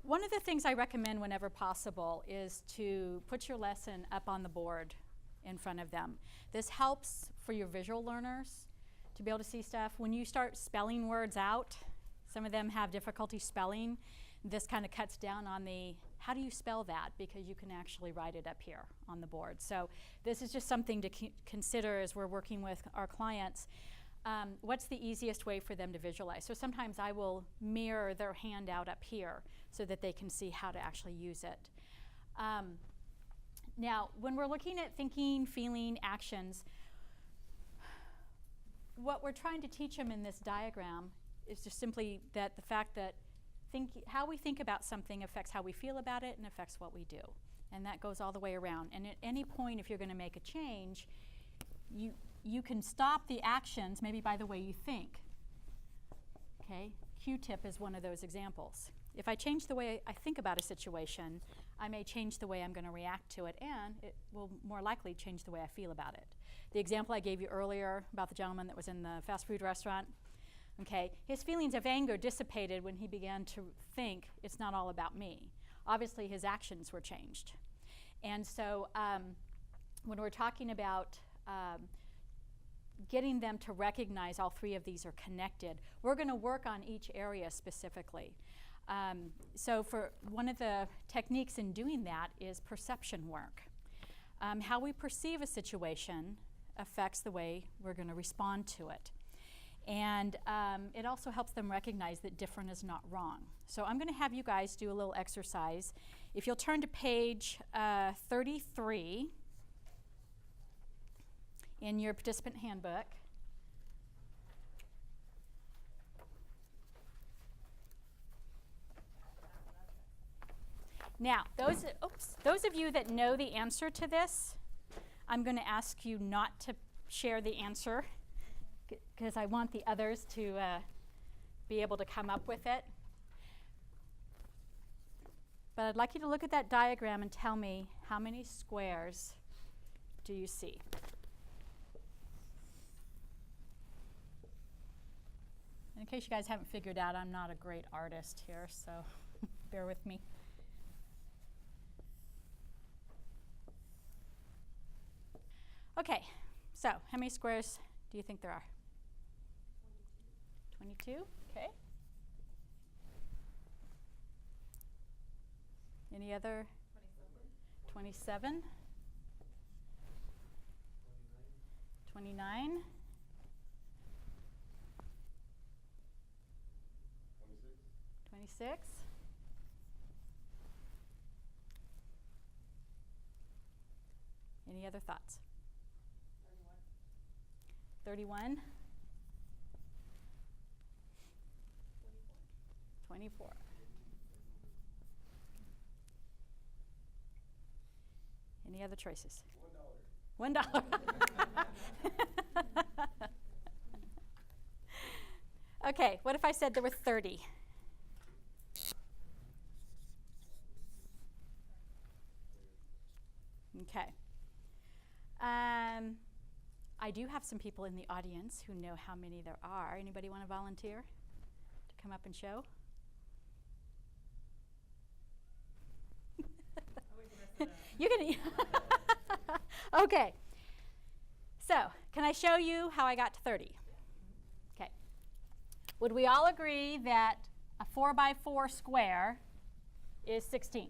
One of the things I recommend whenever possible is to put your lesson up on the board in front of them. This helps for your visual learners to be able to see stuff. When you start spelling words out, some of them have difficulty spelling. This kind of cuts down on the, how do you spell that? Because you can actually write it up here on the board. So this is just something to consider as we're working with our clients. What's the easiest way for them to visualize? So sometimes I will mirror their handout up here so that they can see how to actually use it. Now, when we're looking at thinking, feeling, actions, what we're trying to teach them in this diagram is just simply that the fact that how we think about something affects how we feel about it and affects what we do. And that goes all the way around. And at any point, if you're going to make a change, you can stop the actions maybe by the way you think. Okay? Q-tip is one of those examples. If I change the way I think about a situation, I may change the way I'm going to react to it, and it will more likely change the way I feel about it. The example I gave you earlier about the gentleman that was in the fast food restaurant, okay, his feelings of anger dissipated when he began to think it's not all about me. Obviously, his actions were changed. And so when we're talking about getting them to recognize all three of these are connected, we're going to work on each area specifically. So for one of the techniques in doing that is perception work. How we perceive a situation affects the way we're going to respond to it. And it also helps them recognize that different is not wrong. So I'm going to have you guys do a little exercise. If you'll turn to page 33 in your participant handbook. Now, those of you that know the answer to this, I'm going to ask you not to share the answer because I want the others to be able to come up with it. But I'd like you to look at that diagram and tell me how many squares do you see? In case you guys haven't figured out, I'm not a great artist here, so bear with me. Okay, so how many squares do you think there are? 22, okay. Any other? 27. 29. 26. Any other thoughts? 31. 24. Any other choices? $1. Okay, what if I said there were 30? Okay. I do have some people in the audience who know how many there are. Anybody want to volunteer to come up and show? You're gonna. Okay. So, can I show you how I got to 30? Okay. Would we all agree that a 4x4 square is 16?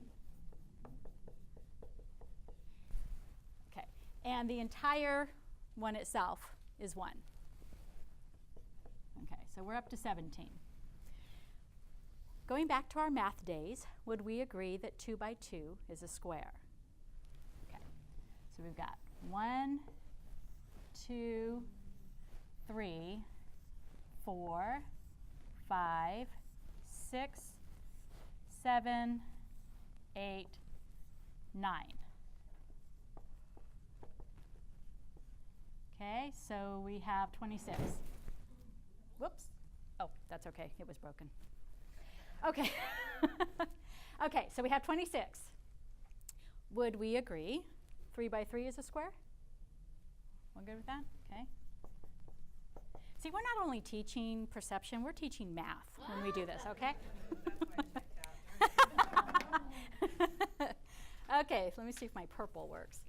Okay. And the entire one itself is 1. Okay, so we're up to 17. Going back to our math days, would we agree that 2 by 2 is a square? Okay, so we've got 1, 2, 3, 4, 5, 6, 7, 8, 9. Okay, so we have 26. Whoops. Oh, that's okay. It was broken. Okay. Okay, so we have 26. Would we agree 3 by 3 is a square? We're good with that? Okay. See, we're not only teaching perception, we're teaching math when we do this, okay? Okay, so let me see if my purple works.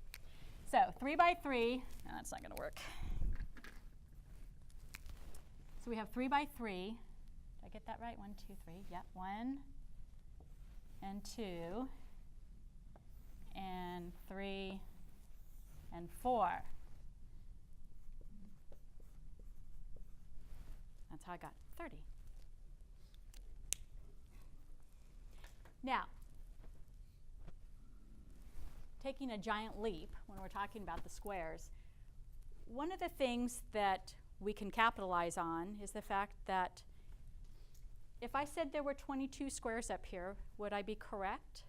So 3 by 3, no, that's not going to work. So we have 3 by 3. Did I get that right? 1, 2, 3. Yep, 1 and 2 and 3 and 4. That's how I got 30. Now, taking a giant leap when we're talking about the squares, one of the things that we can capitalize on is the fact that if I said there were 22 squares up here, would I be correct?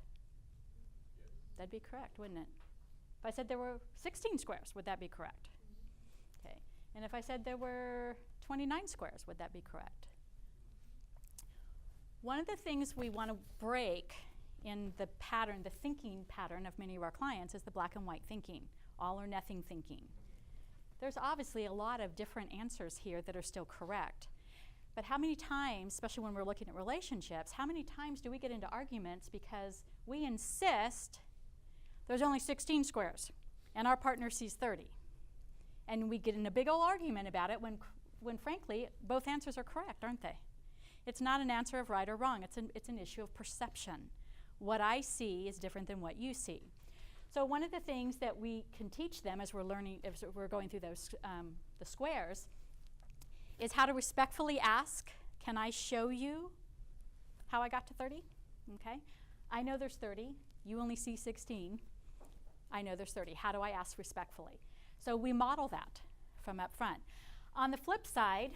Yes. That'd be correct, wouldn't it? If I said there were 16 squares, would that be correct? Okay. And if I said there were 29 squares, would that be correct? One of the things we want to break in the pattern, the thinking pattern of many of our clients, is the black and white thinking, all or nothing thinking. There's obviously a lot of different answers here that are still correct. But how many times, especially when we're looking at relationships, how many times do we get into arguments because we insist there's only 16 squares and our partner sees 30? And we get in a big old argument about it when frankly, both answers are correct, aren't they? It's not an answer of right or wrong. It's an issue of perception. What I see is different than what you see. So one of the things that we can teach them as we're learning, as we're going through those the squares, is how to respectfully ask, can I show you how I got to 30? Okay. I know there's 30. You only see 16. I know there's 30. How do I ask respectfully? So we model that from up front. On the flip side,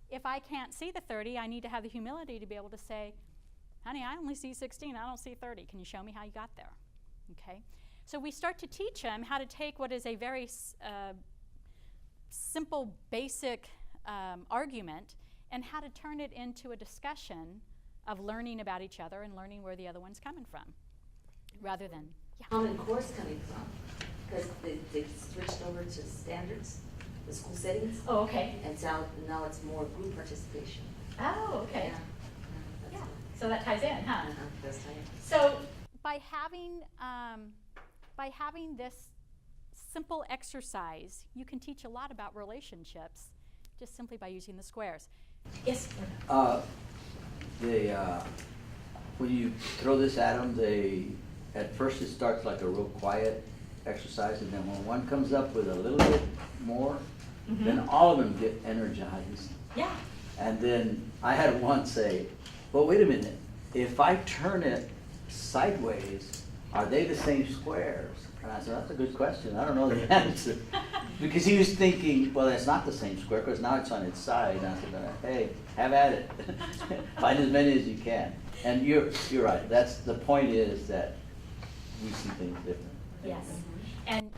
if I can't see the 30, I need to have the humility to be able to say, honey, I only see 16. I don't see 30. Can you show me how you got there? Okay. So we start to teach them how to take what is a very simple, basic argument and how to turn it into a discussion of learning about each other and learning where the other one's coming from, rather than, yeah. Common course coming from, because they switched over to standards, the school settings. Oh, okay. And so now it's more group participation. Oh, okay. Yeah. So that ties in, huh? That's right. So by having this simple exercise, you can teach a lot about relationships just simply by using the squares. Yes? When you throw this at them, at first it starts like a real quiet exercise, and then when one comes up with a little bit more, then all of them get energized. Yeah. And then I had one say, well, wait a minute, if I turn it sideways, are they the same squares? And I said, that's a good question. I don't know the answer. Because he was thinking, well, it's not the same square because now it's on its side. And I said, hey, have at it. Find as many as you can. And you're right. That's the point, is that we see things different. Yes. And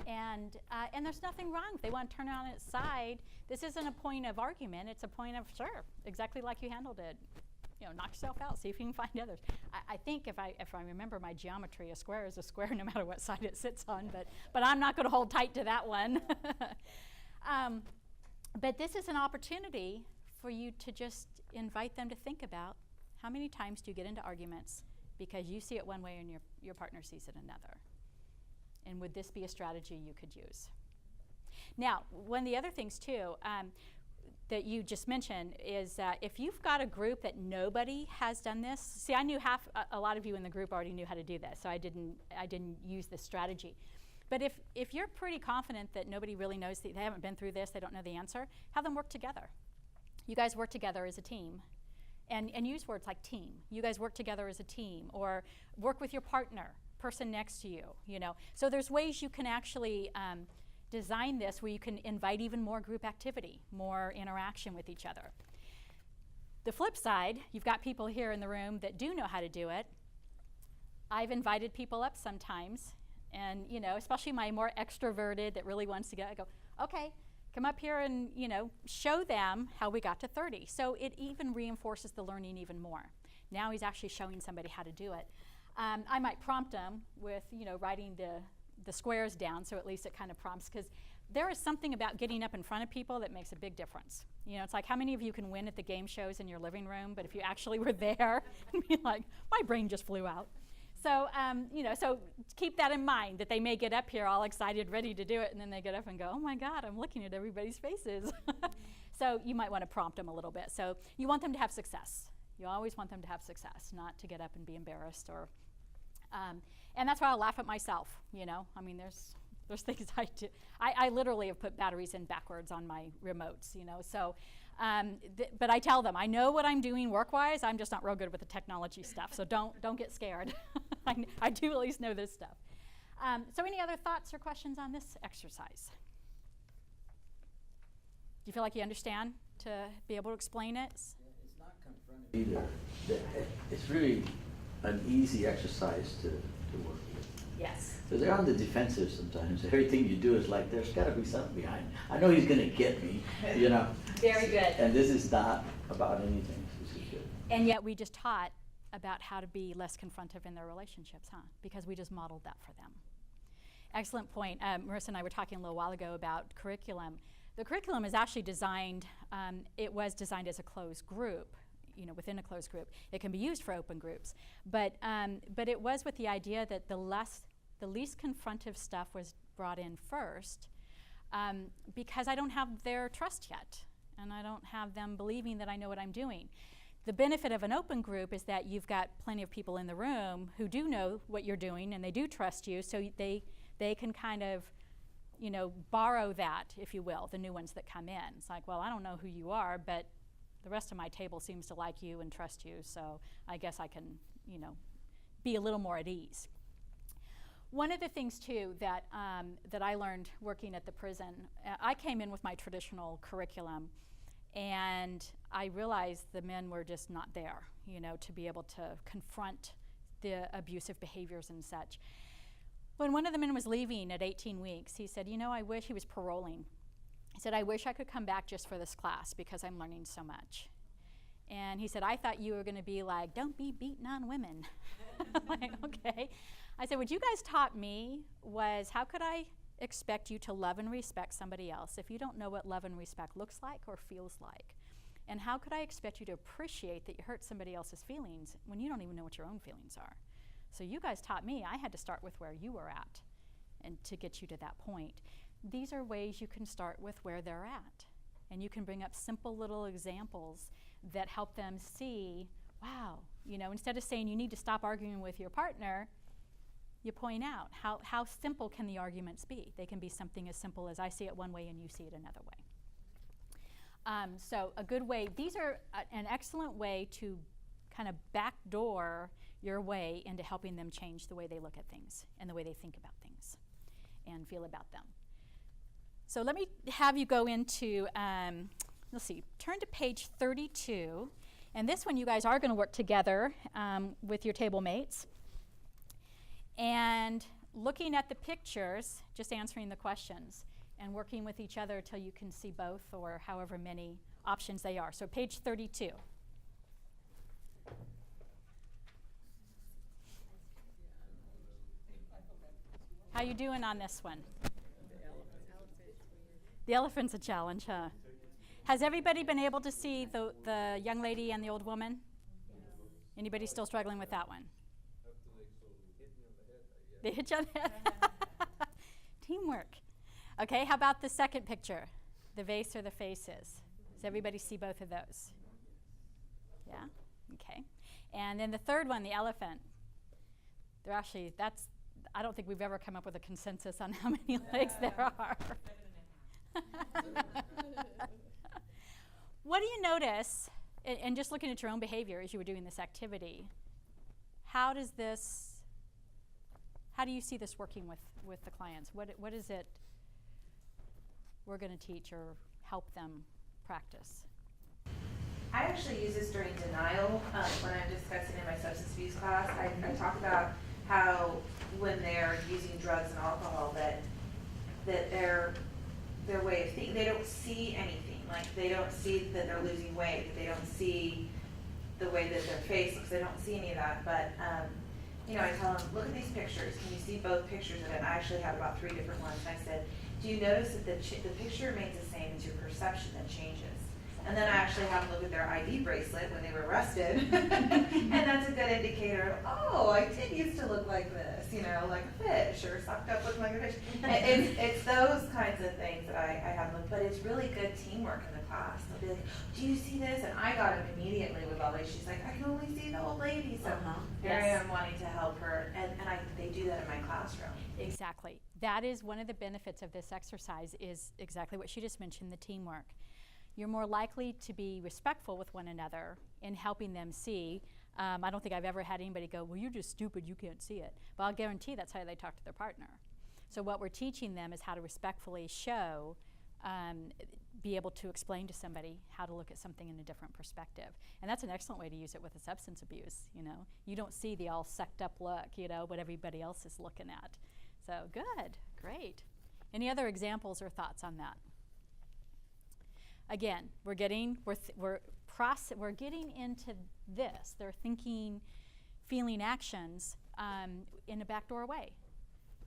there's nothing wrong if they want to turn it on its side. This isn't a point of argument. It's a point of, sure, exactly like you handled it. You know, knock yourself out, see if you can find others. I think if I remember my geometry, a square is a square no matter what side it sits on, but I'm not going to hold tight to that one. But this is an opportunity for you to just invite them to think about, how many times do you get into arguments because you see it one way and your partner sees it another? And would this be a strategy you could use? Now, one of the other things too, that you just mentioned is that if you've got a group that nobody has done this, see, I knew a lot of you in the group already knew how to do this, so I didn't use this strategy. But if you're pretty confident that nobody really knows, they haven't been through this, they don't know the answer, have them work together. You guys work together as a team, and use words like team. You guys work together as a team, or work with your partner, person next to you, you know. So there's ways you can actually design this where you can invite even more group activity, more interaction with each other. The flip side, you've got people here in the room that do know how to do it. I've invited people up sometimes, and you know, especially my more extroverted that really wants to go, I go, okay, come up here and show them how we got to 30. So it even reinforces the learning even more. Now he's actually showing somebody how to do it. I might prompt them with writing the squares down, so at least it kind of prompts, because there is something about getting up in front of people that makes a big difference. It's like, how many of you can win at the game shows in your living room, but if you actually were there, and be like, my brain just flew out. So, so keep that in mind, that they may get up here all excited, ready to do it, and then they get up and go, oh my God, I'm looking at everybody's faces. So you might want to prompt them a little bit. So you want them to have success. You always want them to have success, not to get up and be embarrassed. Or, and that's why I laugh at myself, I mean, there's things I do. I literally have put batteries in backwards on my remotes, so. But I tell them, I know what I'm doing work-wise, I'm just not real good with the technology stuff, so don't get scared. I do at least know this stuff. So any other thoughts or questions on this exercise? Do you feel like you understand to be able to explain it? It's not confrontive either. It's really an easy exercise to work with. Yes. Because they're on the defensive sometimes. Everything you do is like, there's got to be something behind it. I know he's going to get me, Very good. And this is not about anything. This is good. And yet we just taught about how to be less confrontive in their relationships, because we just modeled that for them. Excellent point. Marissa and I were talking a little while ago about curriculum. The curriculum is actually designed, it was designed as a closed group, within a closed group. It can be used for open groups. But it was with the idea that the least confrontive stuff was brought in first, because I don't have their trust yet, and I don't have them believing that I know what I'm doing. The benefit of an open group is that you've got plenty of people in the room who do know what you're doing, and they do trust you, so they can kind of borrow that, if you will, the new ones that come in. It's like, well, I don't know who you are, but the rest of my table seems to like you and trust you, so I guess I can, be a little more at ease. One of the things, too, that I learned working at the prison, I came in with my traditional curriculum, and I realized the men were just not there, to be able to confront the abusive behaviors and such. When one of the men was leaving at 18 weeks, he said, I wish he was paroling. He said, I wish I could come back just for this class because I'm learning so much. And he said, I thought you were going to be like, don't be beating on women. I'm like, okay. I said, what you guys taught me was, how could I expect you to love and respect somebody else if you don't know what love and respect looks like or feels like? And how could I expect you to appreciate that you hurt somebody else's feelings when you don't even know what your own feelings are? So you guys taught me I had to start with where you were at and to get you to that point. These are ways you can start with where they're at. And you can bring up simple little examples that help them see, wow, instead of saying you need to stop arguing with your partner, you point out how simple can the arguments be. They can be something as simple as I see it one way and you see it another way. So a good way, these are an excellent way to kind of backdoor your way into helping them change the way they look at things and the way they think about things and feel about them. So let me have you go into, let's see, turn to page 32. And this one you guys are going to work together with your table mates. And looking at the pictures, just answering the questions, and working with each other till you can see both or however many options they are. So page 32. How you doing on this one? The elephant's a challenge, huh? Has everybody been able to see the young lady and the old woman? Anybody still struggling with that one? They hit you on the head? Teamwork. Okay, how about the second picture? The vase or the faces? Does everybody see both of those? Yeah? Okay. And then the third one, the elephant. They're actually, I don't think we've ever come up with a consensus on how many legs there are. What do you notice, and just looking at your own behavior as you were doing this activity, how do you see this working with the clients? What is it we're going to teach or help them practice? I actually use this during denial when I'm discussing in my substance abuse class. I talk about how when they're using drugs and alcohol that their way of thinking, they don't see anything. Like they don't see that they're losing weight. They don't see the way that their face looks. They don't see any of that. But I tell them, look at these pictures. Can you see both pictures of it? I actually have about 3 different ones. And I said, do you notice that the picture remains the same? It's your perception that changes. And then I actually have them look at their ID bracelet when they were arrested. And that's a good indicator, oh, I did used to look like this, you know, like a fish, or sucked up looking like a fish. It's those kinds of things that I have them, but it's really good teamwork in the class. They'll be like, do you see this? And I got him immediately with all this. She's like, I can only see the old lady. So here I Yes. am wanting to help her, and they do that in my classroom. Exactly. That is one of the benefits of this exercise, is exactly what she just mentioned, the teamwork. You're more likely to be respectful with one another in helping them see. I don't think I've ever had anybody go, well, you're just stupid, you can't see it. But I'll guarantee that's how they talk to their partner. So what we're teaching them is how to respectfully show, be able to explain to somebody how to look at something in a different perspective. And that's an excellent way to use it with a substance abuse, you know. You don't see the all sucked up look, you know, what everybody else is looking at. So good, great. Any other examples or thoughts on that? Again, we're getting into this. They're thinking, feeling actions in a backdoor way,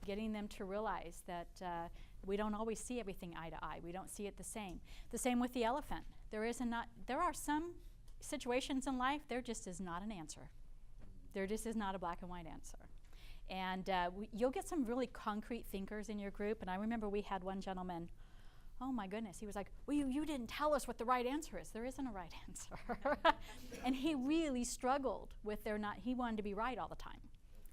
getting them to realize that we don't always see everything eye to eye. We don't see it the same. The same with the elephant. There are some situations in life, there just is not an answer. There just is not a black and white answer. And you'll get some really concrete thinkers in your group. And I remember we had one gentleman, oh my goodness, he was like, well, you didn't tell us what the right answer is. There isn't a right answer. And he really struggled with he wanted to be right all the time.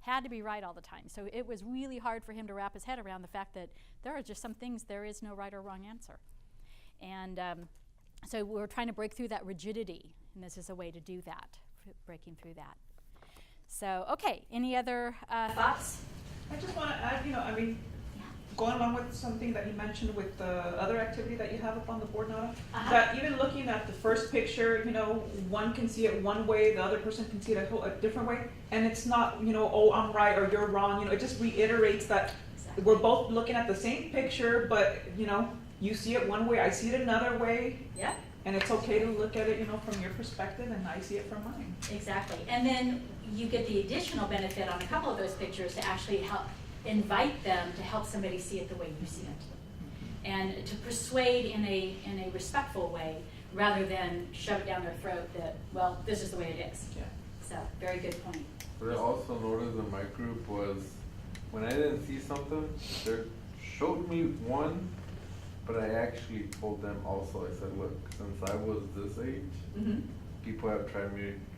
Had to be right all the time. So it was really hard for him to wrap his head around the fact that there are just some things there is no right or wrong answer. And so we're trying to break through that rigidity, and this is a way to do that, breaking through that. So, okay, any other thoughts? I just want to add, going along with something that you mentioned with the other activity that you have up on the board, Nada, that even looking at the first picture, one can see it one way, the other person can see it a different way, and it's not, oh, I'm right or you're wrong. It just reiterates that we're both looking at the same picture, but, you see it one way, I see it another way. Yeah. And it's okay to look at it, from your perspective, and I see it from mine. Exactly. And then you get the additional benefit on a couple of those pictures to actually help invite them to help somebody see it the way you see it, and to persuade in a respectful way rather than shove it down their throat that, well, this is the way it is. Yeah. So very good point. What I also noticed in my group was when I didn't see something, they showed me one, but I actually told them also. I said, look, since I was this age, people have tried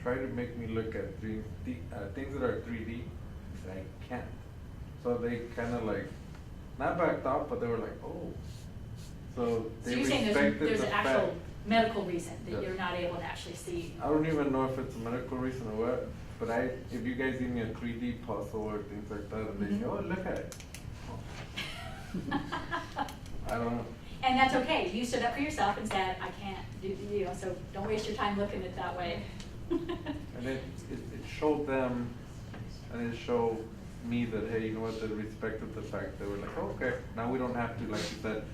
to make me look at things that are 3D. I said, I can't. So they kind of not backed off, but they were like, oh. So they you're saying respected there's the an fact. actual medical reason that Yes. you're not able to actually see. I don't even know if it's a medical reason or what, but if you guys give me a 3D puzzle or things like that, and they say, oh, look at it. I don't know. And that's okay. You stood up for yourself and said, I can't do, so don't waste your time looking at it that way. And it showed them, and it showed me that, hey, you know what, they respected the fact. They were like, oh, okay, now we don't have to, like you said,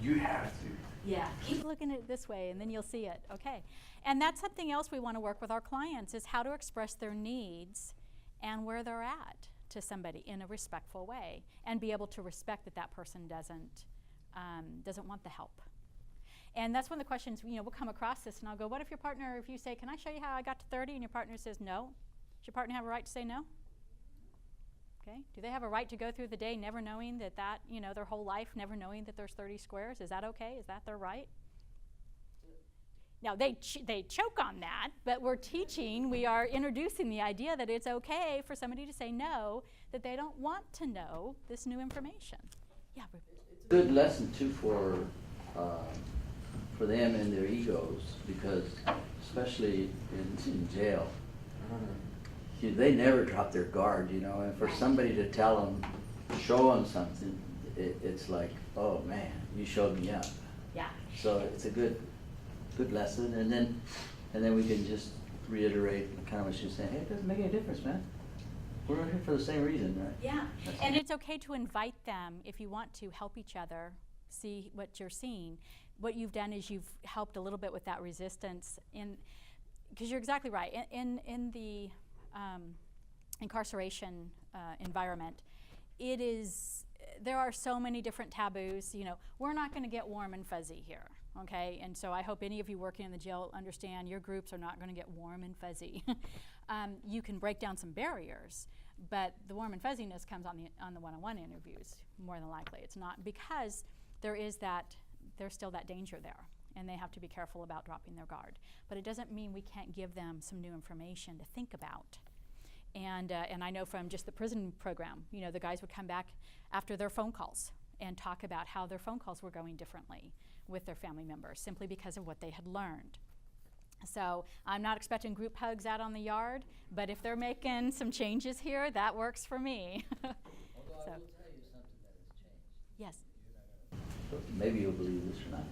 you have to. Yeah, keep looking at it this way and then you'll see it. Okay. And that's something else we want to work with our clients, is how to express their needs and where they're at to somebody in a respectful way, and be able to respect that that person doesn't want the help. And that's one of the questions, we'll come across this and I'll go, what if your partner, if you say, can I show you how I got to 30? And your partner says no. Does your partner have a right to say no? Okay. Do they have a right to go through the day never knowing that, their whole life never knowing that there's 30 squares? Is that okay? Is that their right? Now, they choke on that, but we are introducing the idea that it's okay for somebody to say no, that they don't want to know this new information. Yeah. Good lesson too for them and their egos, because especially in jail, they never drop their guard, and for somebody to tell them, show them something, it's like, oh man, you showed me up. Yeah. So it's a good lesson, and then we can just reiterate kind of what she's saying. Hey, it doesn't make any difference, man. We're here for the same reason, right? Yeah, and it's okay to invite them, if you want to help each other see what you're seeing. What you've done is you've helped a little bit with that resistance, because you're exactly right. In the incarceration environment, there are so many different taboos. We're not going to get warm and fuzzy here. okay? And so I hope any of you working in the jail understand your groups are not going to get warm and fuzzy. You can break down some barriers, but the warm and fuzziness comes on the one-on-one interviews more than likely. It's not, because there's still that danger there, and they have to be careful about dropping their guard. But it doesn't mean we can't give them some new information to think about. And I know from just the prison program, you know, the guys would come back after their phone calls and talk about how their phone calls were going differently with their family members, simply because of what they had learned. So I'm not expecting group hugs out on the yard, but if they're making some changes here, that works for me. Although I will tell you something that has changed. Yes. Maybe you'll believe this or not.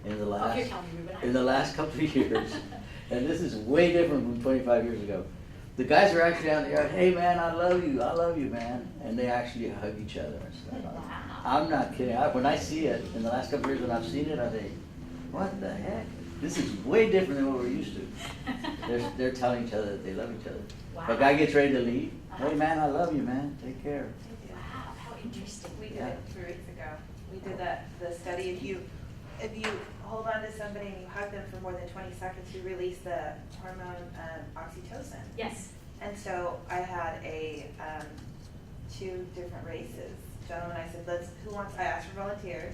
In the Oh, last, you're telling me, Ruben. in the last couple of years, and this is way different from 25 years ago, the guys are actually out in the yard, hey man, I love you, man. And they actually hug each other and stuff. Wow. I'm not kidding. When I see it, in the last couple of years when I've seen it, I think, what the heck? This is way different than what we're used to. They're telling each other that they love each other. Wow. A guy gets ready to leave, hey man, I love you, man. Take care. Wow, how interesting. We did Yeah. it 3 weeks ago. We did the study. If you hold on to somebody and you hug them for more than 20 seconds, you release the hormone oxytocin. Yes. And so I had 2 different races. Gentlemen, I said, I asked for volunteers.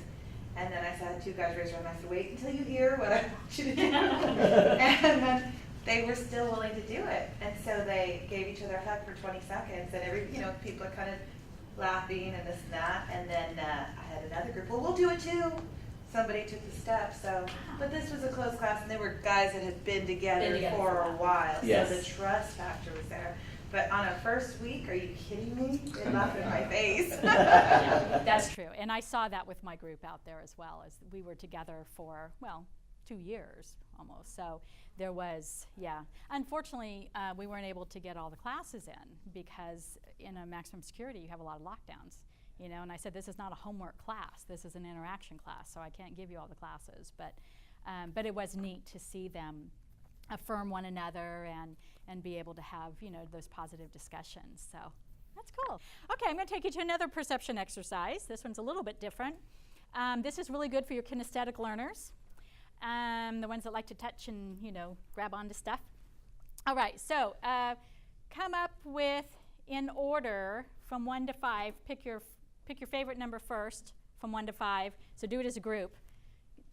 And then I said, 2 guys raised their hand. I said, wait until you hear what I want you to do. And then they were still willing to do it. And so they gave each other a hug for 20 seconds. And people are kind of laughing and this and that. And then I had another group, well, we'll do it too. Somebody took the step. So, but this was a closed class, and they were guys that had been together for a while. Yes. So the trust factor was there. But on a first week, are you kidding me? They laughed in my face. Yeah, that's true. And I saw that with my group out there as well, as we were together for, 2 years almost. So there was, Unfortunately, we weren't able to get all the classes in, because in a maximum security, you have a lot of lockdowns. You know, and I said, this is not a homework class. This is an interaction class, so I can't give you all the classes. But it was neat to see them affirm one another and be able to have, those positive discussions. So that's cool. Okay, I'm going to take you to another perception exercise. This one's a little bit different. This is really good for your kinesthetic learners, the ones that like to touch and, grab onto stuff. All right, so come up with, in order from 1 to 5, pick your favorite number first from 1 to 5. So do it as a group.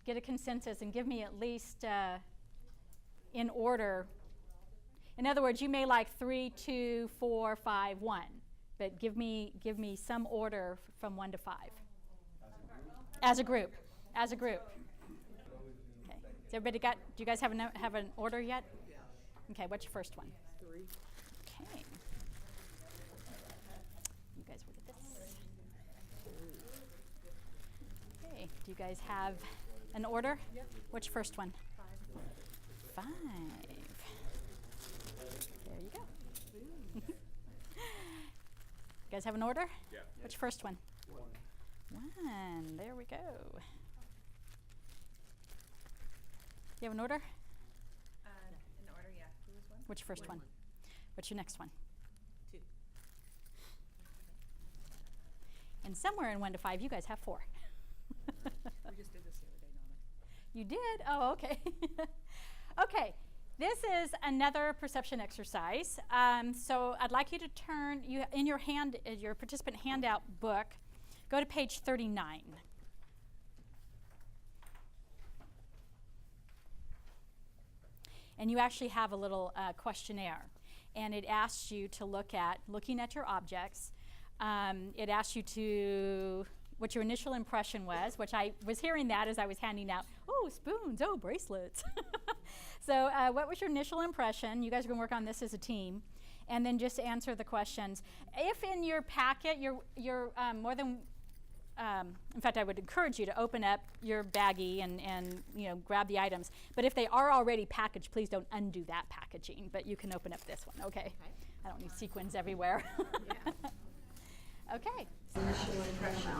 Get a consensus and give me at least in order. In other words, you may like 3, 2, 4, 5, 1, but give me some order from 1 to 5. As a group. As a group. Okay. Has everybody do you guys have an order yet? Okay. What's your first one? 3. Okay. You guys look at this. Okay. Do you guys have an order? Yep. What's your first one? 5. There you go. You guys have an order? Yeah. What's your first one? 1. There we go. You have an order? In order, yeah. Who was 1? What's your first one? What's your next one? 2. And somewhere in 1 to 5, you guys have 4. We just did this the other day, Nana. You did? Oh, okay. Okay, this is another perception exercise. So I'd like you to turn, in your participant handout book, go to page 39. And you actually have a little questionnaire. And it asks you to looking at your objects. It asks you to, what your initial impression was, which I was hearing that as I was handing out, spoons, bracelets. So what was your initial impression? You guys are going to work on this as a team. And then just answer the questions. If in your packet, you're more than, in fact, I would encourage you to open up your baggie and grab the items. But if they are already packaged, please don't undo that packaging. But you can open up this one, okay? I don't need sequins everywhere. Okay. Initial impression.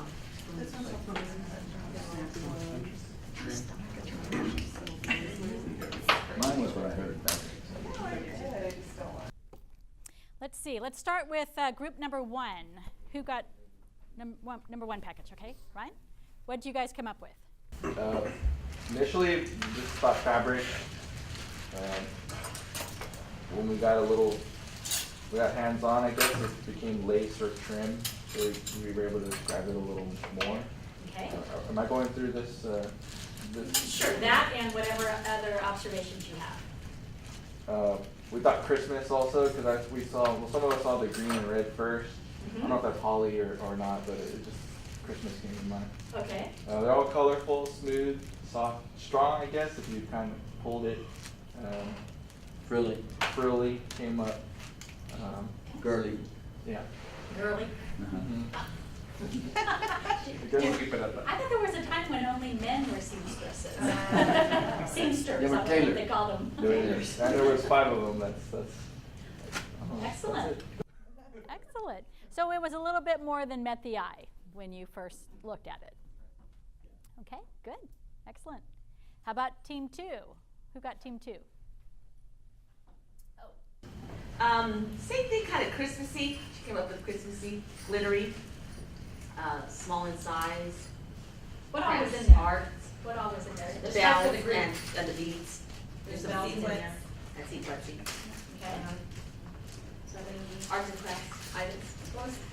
Mine was what I heard. Let's see. Let's start with group number 1. Who got number 1 package? Okay, Ryan? What did you guys come up with? Initially, just thought fabric. When we got hands-on, I guess, it became lace or trim. So we were able to describe it a little more. Okay. Am I going through this? Sure, that and whatever other observations you have. We thought Christmas also, because some of us saw the green and red first. I don't know if that's holly or not, but it just, Christmas came to mind. Okay. They're all colorful, smooth, soft, strong, I guess, if you kind of pulled it. Frilly, Frilly came up. girly. Yeah. Girly. We'll keep it at that. I thought there was a time when only men were seamstresses. Seamsters, They were I don't know what tailors. they called them. There was 5 of them. That's Excellent. it. Excellent. So it was a little bit more than met the eye when you first looked at it. Okay, good. Excellent. How about team 2? Who got team 2? Same thing, kind of Christmassy. She came up with Christmassy, glittery, small in size. What all was crafts, in there? Art, What all was in there? the stuff bells with the green. and the beads. There's some bells beads in and there. That's Etsy. Okay. So any arts and crafts items.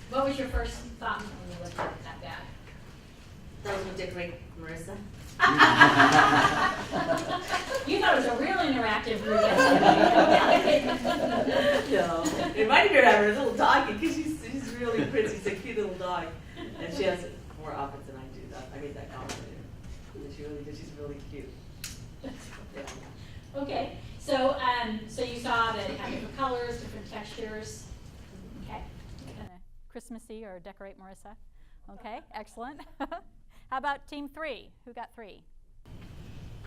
What was your first thought when you looked at that bag? Those would decorate Marissa. You thought it was a real interactive group. No, it reminded me of her little doggy because she's really pretty. She's a cute little dog, and she has it more often than I do. I made that compliment. She really did. She's really cute. Yeah. Okay, so you saw that it had different colors, different textures. Okay, kind of Christmassy or decorate Marissa. Okay, excellent. How about team 3? Who got 3?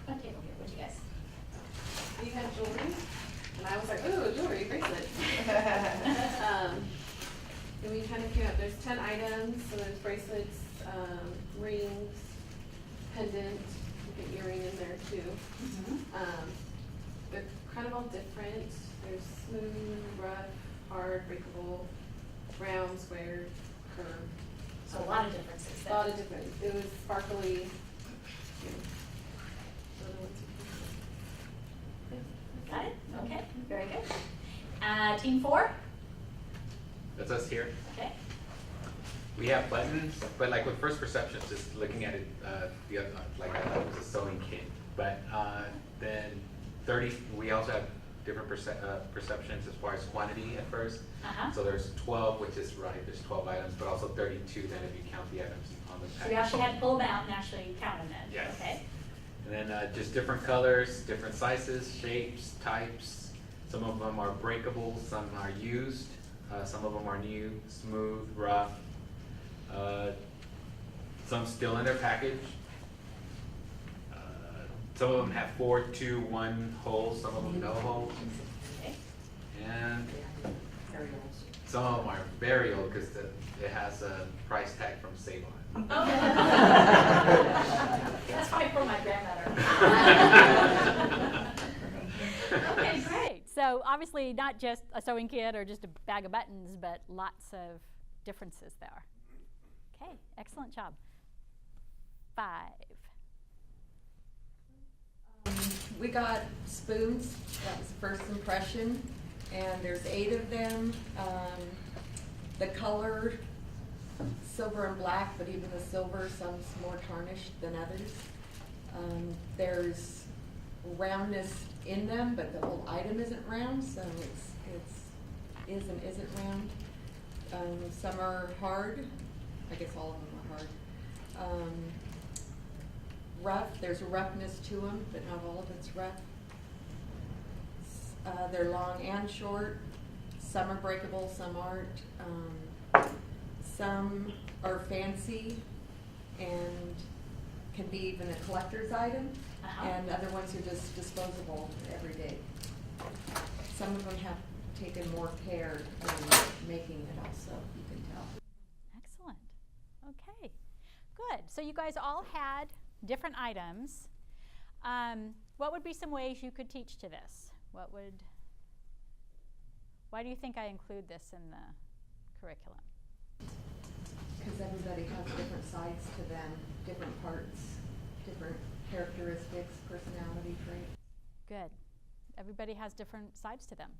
One table here. What'd you guys? You had jewelry, and I was like, ooh, jewelry, bracelet. And we kind of came up, there's 10 items, so there's bracelets, rings, pendant, you get earring in there too. They're kind of all different. There's smooth, rough, hard, breakable, round, square, curved. So a lot of differences A there. lot of different, it was sparkly. Got it? Okay, very good. Team 4? That's us here. Okay. We have buttons, but like with first perceptions, just looking at it, the other, like I thought it was a sewing kit. But then 30, we also have different perceptions as far as quantity at first. Uh-huh. So there's 12, which is right, there's 12 items, but also 32 then if you count the items on the So package. you actually had to pull them out and actually count them then? Yes. Okay. And then just different colors, different sizes, shapes, types. Some of them are breakable, some are used, some of them are new, smooth, rough. Some still in their package. Some of them have 4, 2, 1 holes, some of them no holes. Okay. And Very old. some of them are very old because it has a price tag from Save On. Oh. That's probably for my grandmother. Okay, great. So obviously not just a sewing kit or just a bag of buttons, but lots of differences there. Okay, excellent job. 5. We got spoons, that was the first impression, and there's 8 of them. The color, silver and black, but even the silver, some's more tarnished than others. There's roundness in them, but the whole item isn't round, so it's is and isn't round. Some are hard, I guess all of them are hard. Rough, there's a roughness to them, but not all of it's rough. They're long and short. Some are breakable, some aren't. Some are fancy and can be even a collector's item, and other ones are just disposable every day. Some of them have taken more care in making it also, you can tell. Excellent. Okay, good. So you guys all had different items. What would be some ways you could teach to this? Why do you think I include this in the curriculum? Because everybody has different sides to them, different parts, different characteristics, personality traits. Good. Everybody has different sides to them.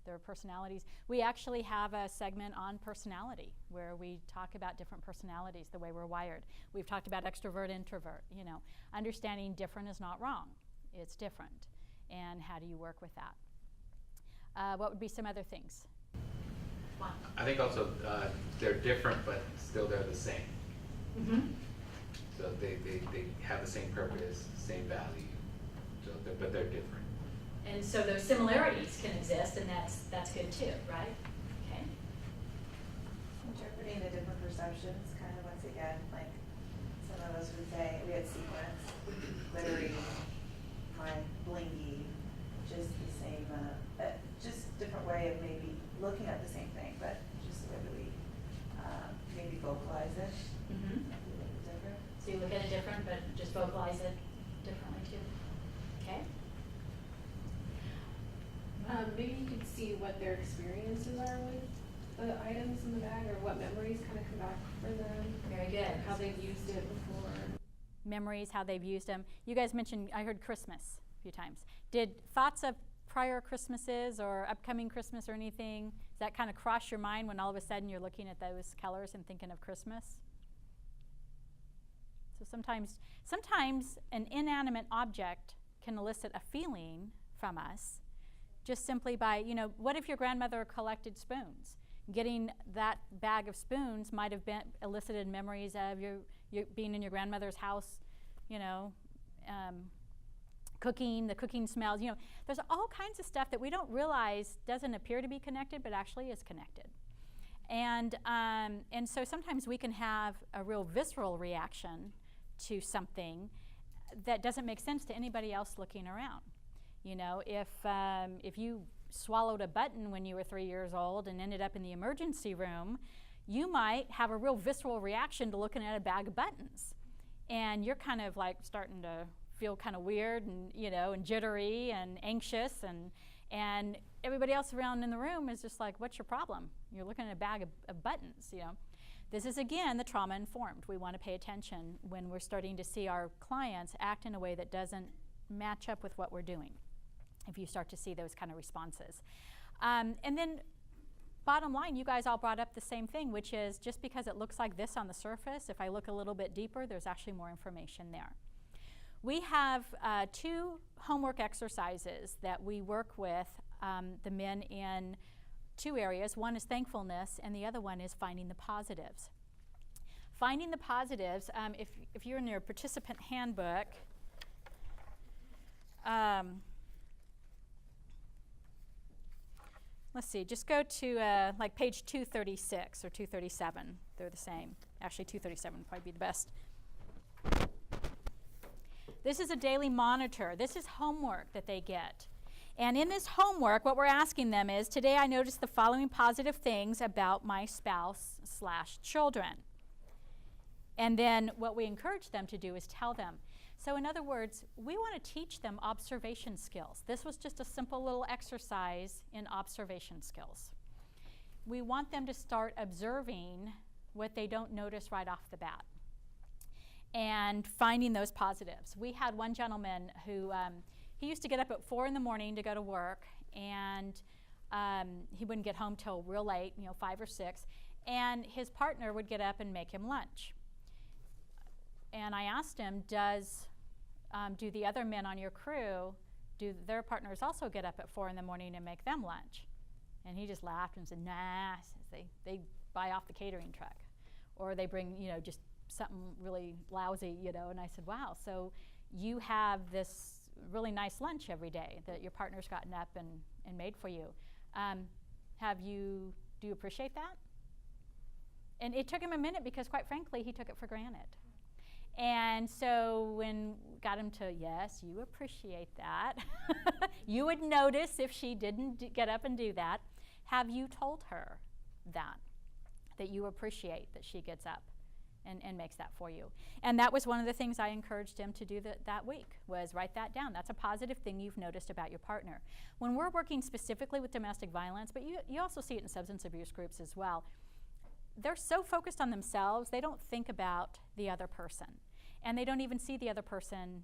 Their personalities. We actually have a segment on personality where we talk about different personalities, the way we're wired. We've talked about extrovert, introvert. You know, understanding different is not wrong. It's different. And how do you work with that? What would be some other things? I think also they're different, but still they're the same. Mm-hmm. So they have the same purpose, same value, so but they're different. And so those similarities can exist, and that's good too, right? Okay. Interpreting the different perceptions, kind of once again, like some of us would say, we had sequence, glittery, my blingy, just the same, just different way of maybe looking at the same thing, but just the way that we maybe vocalize it. Mm-hmm. Might be a little different. So you look at it different, but just vocalize it differently too. Okay. Maybe you could see what their experiences are with the items in the bag, or what memories kind of come back for them. Very good. How they've used it before. Memories, how they've used them. You guys mentioned, I heard Christmas a few times. Did thoughts of prior Christmases or upcoming Christmas or anything, does that kind of cross your mind when all of a sudden you're looking at those colors and thinking of Christmas? So sometimes an inanimate object can elicit a feeling from us just simply by, you know, what if your grandmother collected spoons? Getting that bag of spoons might have been elicited memories of your being in your grandmother's house, you know, cooking, the cooking smells. You know, there's all kinds of stuff that we don't realize doesn't appear to be connected, but actually is connected. And so sometimes we can have a real visceral reaction to something that doesn't make sense to anybody else looking around. You know, if you swallowed a button when you were 3 years old and ended up in the emergency room, you might have a real visceral reaction to looking at a bag of buttons. And you're kind of like starting to feel kind of weird and, you know, and jittery and anxious, and everybody else around in the room is just like, what's your problem? You're looking at a bag of buttons, you know. This is, again, the trauma-informed. We want to pay attention when we're starting to see our clients act in a way that doesn't match up with what we're doing, if you start to see those kind of responses. And then bottom line, you guys all brought up the same thing, which is just because it looks like this on the surface, if I look a little bit deeper, there's actually more information there. We have 2 homework exercises that we work with the men in 2 areas. One is thankfulness, and the other one is finding the positives. Finding the positives, if you're in your participant handbook, let's see, just go to like page 236 or 237. They're the same. Actually, 237 would probably be the best. This is a daily monitor. This is homework that they get. And in this homework, what we're asking them is, today I noticed the following positive things about my spouse/children. And then what we encourage them to do is tell them. So in other words, we want to teach them observation skills. This was just a simple little exercise in observation skills. We want them to start observing what they don't notice right off the bat and finding those positives. We had one gentleman who, he used to get up at 4 in the morning to go to work, and he wouldn't get home till real late, 5 or 6, and his partner would get up and make him lunch. And I asked him, do the other men on your crew, do their partners also get up at 4 in the morning and make them lunch? And he just laughed and said, nah, they buy off the catering truck. Or they bring, just something really lousy, And I said, wow, so you have this really nice lunch every day that your partner's gotten up and made for you. Do you appreciate that? And it took him a minute because, quite frankly, he took it for granted. And so when got him to, yes, you appreciate that. You would notice if she didn't get up and do that. Have you told her that you appreciate that she gets up and makes that for you? And that was one of the things I encouraged him to do that week, was write that down. That's a positive thing you've noticed about your partner. When we're working specifically with domestic violence, but you also see it in substance abuse groups as well, they're so focused on themselves, they don't think about the other person. And they don't even see the other person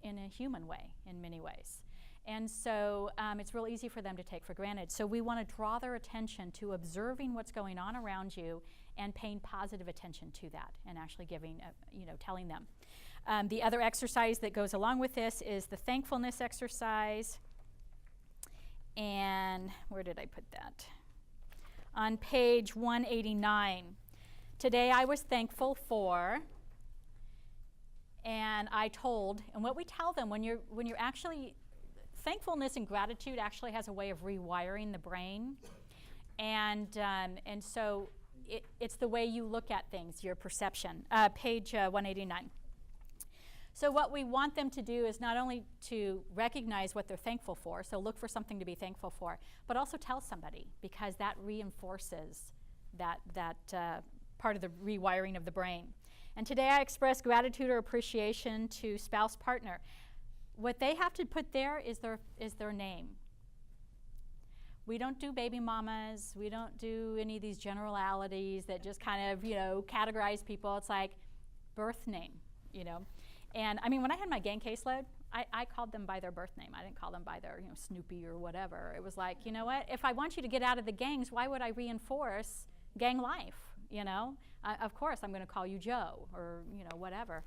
in a human way in many ways. And so it's real easy for them to take for granted. So we want to draw their attention to observing what's going on around you and paying positive attention to that and actually giving, telling them. The other exercise that goes along with this is the thankfulness exercise. And where did I put that? On page 189. Today I was thankful for, and I told, and what we tell them when you're actually, thankfulness and gratitude actually has a way of rewiring the brain, and so it's the way you look at things, your perception. Page 189. So what we want them to do is not only to recognize what they're thankful for, so look for something to be thankful for, but also tell somebody, because that reinforces that part of the rewiring of the brain. And today I express gratitude or appreciation to spouse, partner. What they have to put there is their name. We don't do baby mamas. We don't do any of these generalities that just kind of, categorize people. It's like birth name, And I mean, when I had my gang caseload, I called them by their birth name. I didn't call them by their, Snoopy or whatever. It was like, you know what? If I want you to get out of the gangs, why would I reinforce gang life? Of course, I'm going to call you Joe or, whatever.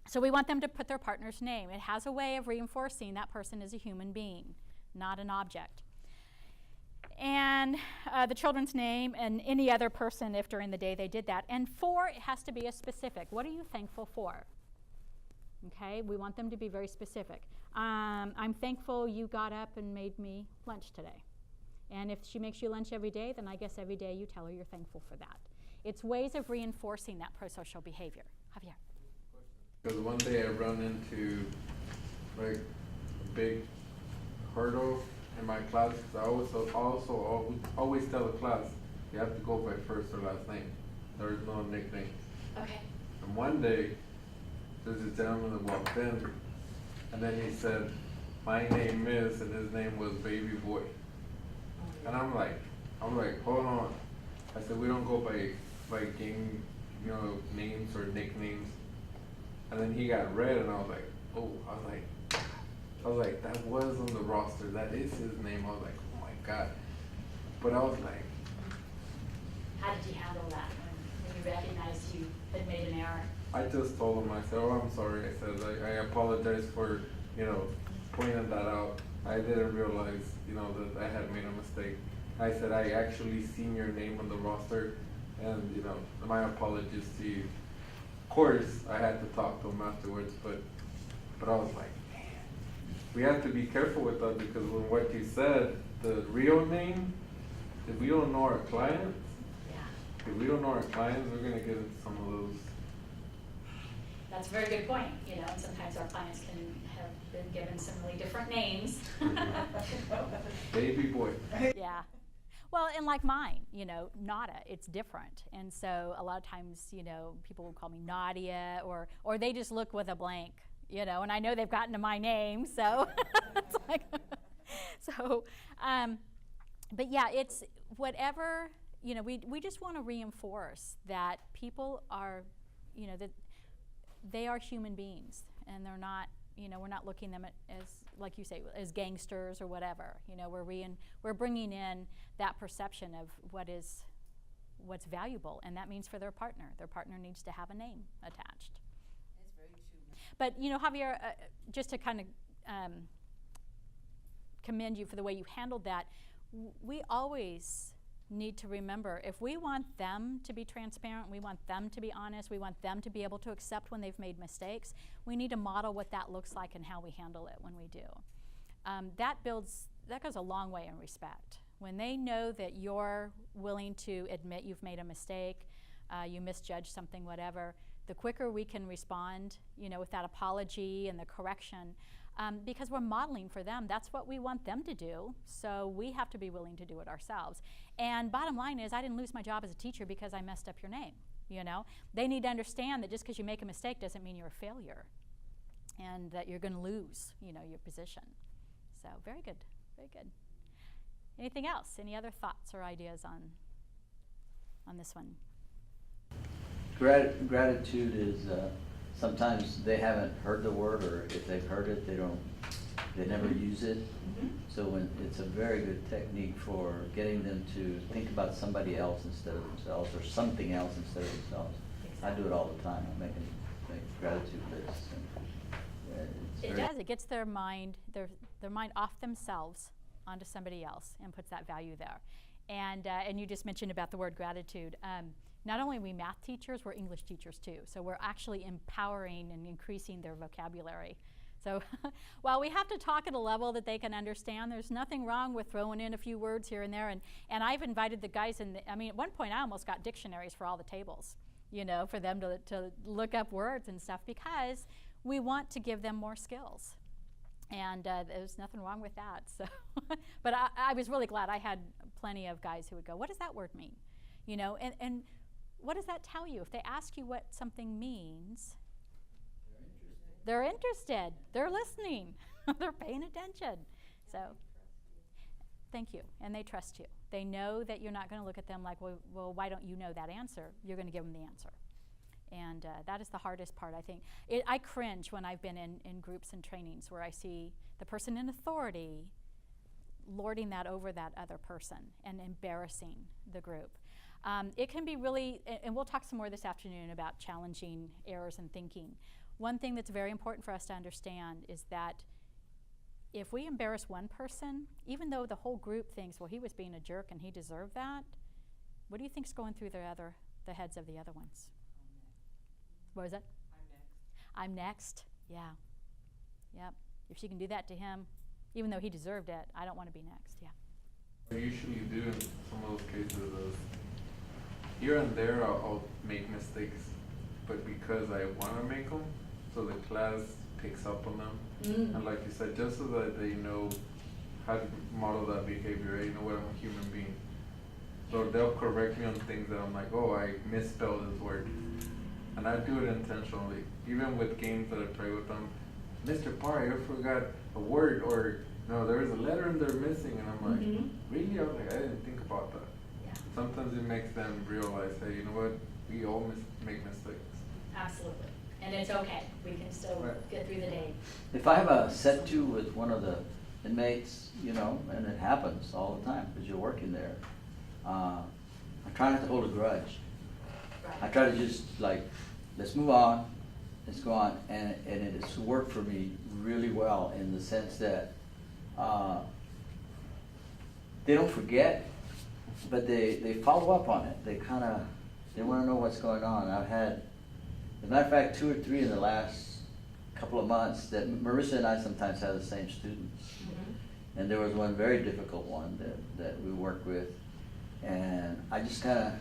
So we want them to put their partner's name. It has a way of reinforcing that person is a human being, not an object. And the children's name and any other person if during the day they did that. And for, it has to be a specific. What are you thankful for? Okay, we want them to be very specific. I'm thankful you got up and made me lunch today. And if she makes you lunch every day, then I guess every day you tell her you're thankful for that. It's ways of reinforcing that prosocial behavior. Javier. Because one day I run into like a big hurdle in my class. I always tell the class you have to go by first or last name. There is no nickname. Okay. And one day there's a gentleman that walked in, and then he said, "My name is," and his name was Baby Boy. And I'm like, hold on. I said, we don't go by gang, names or nicknames. And then he got red, and I was like, oh, I was like, that was on the roster. That is his name. I was like, oh my God. But I was like, How did you handle that when you recognized you had made an error? I just told him, I said, oh, I'm sorry. I said, I apologize for, pointing that out. I didn't realize, that I had made a mistake. I said, I actually seen your name on the roster, and, my apologies to you. Of course, I had to talk to him afterwards, but I was like, man, we have to be careful with that, because when what you said, the real name, if we don't know our clients, we're gonna get into some of those. That's a very good point, and sometimes our clients can have been given some really different names. Baby boy. Yeah. Well, and like mine, Nada, it's different. And so a lot of times, people will call me Nadia, or they just look with a blank, and I know they've gotten to my name, so it's like, but yeah, it's whatever, we just want to reinforce that people are, that they are human beings, and they're not, we're not looking them at as, like you say, as gangsters or whatever. We're bringing in that perception of what's valuable, and that means for their partner. Their partner needs to have a name attached. That's very true. But Javier, just to kind of commend you for the way you handled that, we always need to remember, if we want them to be transparent, we want them to be honest, we want them to be able to accept when they've made mistakes, we need to model what that looks like and how we handle it when we do. That goes a long way in respect. When they know that you're willing to admit you've made a mistake, you misjudged something, whatever, the quicker we can respond, with that apology and the correction, because we're modeling for them. That's what we want them to do, so we have to be willing to do it ourselves. And bottom line is, I didn't lose my job as a teacher because I messed up your name. They need to understand that just because you make a mistake doesn't mean you're a failure, and that you're going to lose, your position. So very good, very good. Anything else? Any other thoughts or ideas on this one? Gratitude is sometimes they haven't heard the word, or if they've heard it, they never use it. So when, it's a very good technique for getting them to think about somebody else instead of themselves, or something else instead of themselves. I do it all the time. I make gratitude lists. And, it's It very- does, it gets their mind off themselves onto somebody else and puts that value there. And you just mentioned about the word gratitude. Not only are we math teachers, we're English teachers too. So we're actually empowering and increasing their vocabulary. So while we have to talk at a level that they can understand, there's nothing wrong with throwing in a few words here and there. And I've invited the guys in, I mean, at one point I almost got dictionaries for all the tables, you know, for them to look up words and stuff, because we want to give them more skills. And there's nothing wrong with that. So, but I was really glad I had plenty of guys who would go, what does that word mean? You know, and what does that tell you? If they ask you what something means, they're interested. They're listening. They're paying attention. So, thank you. And they trust you. They know that you're not going to look at them like, well, why don't you know that answer? You're going to give them the answer. And that is the hardest part, I think. I cringe when I've been in groups and trainings where I see the person in authority lording that over that other person and embarrassing the group. It can be really, and we'll talk some more this afternoon about challenging errors in thinking. One thing that's very important for us to understand is that if we embarrass one person, even though the whole group thinks, well, he was being a jerk and he deserved that, what do you think's going through the heads of the other ones? What was that? I'm next. Yeah. Yep. If she can do that to him, even though he deserved it, I don't want to be next. Yeah. I usually do in some of those cases is here and there I'll make mistakes, but because I want to make them, so the class picks up on them. And like you said, just so that they know how to model that behavior, you know what, I'm a human being. So they'll correct me on things that I'm like, oh, I misspelled this word. And I do it intentionally. Even with games that I play with them, Mr. Parr, I forgot a word, or no, there was a letter in there missing, and I'm like, really? I was like, I didn't think about that. Yeah. Sometimes it makes them realize, hey, you know what? We all make mistakes. Absolutely. And it's okay. We can still get through the day. If I have a set to with one of the inmates, you know, and it happens all the time because you're working there, I try not to hold a grudge. I try to just like, let's move on, let's go on, and it has worked for me really well in the sense that they don't forget, but they follow up on it. They want to know what's going on. I've had, as a matter of fact, 2 or 3 in the last couple of months that Marissa and I sometimes have the same students. And there was one very difficult one that we worked with, and I just kind of,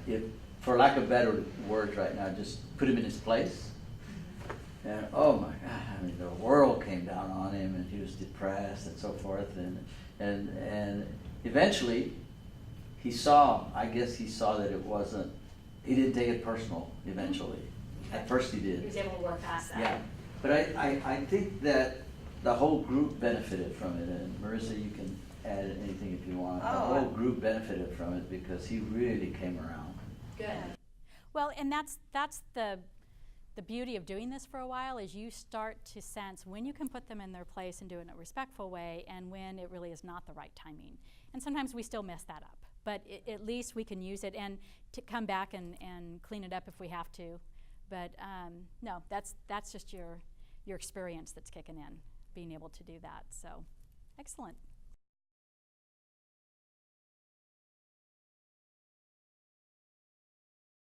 for lack of better words right now, just put him in his place. And oh my God, I mean, the world came down on him, and he was depressed and so forth. And eventually, he saw that it wasn't, he didn't take it personal eventually. At first he did. He was able to work past that. Yeah, but I think that the whole group benefited from it, and Marissa, you can add anything if you want. The whole group benefited from it because he really came around. Good. Well, and that's the beauty of doing this for a while, is you start to sense when you can put them in their place and do it in a respectful way, and when it really is not the right timing. And sometimes we still mess that up, but at least we can use it and to come back and clean it up if we have to. But no, that's just your experience that's kicking in, being able to do that. So, excellent.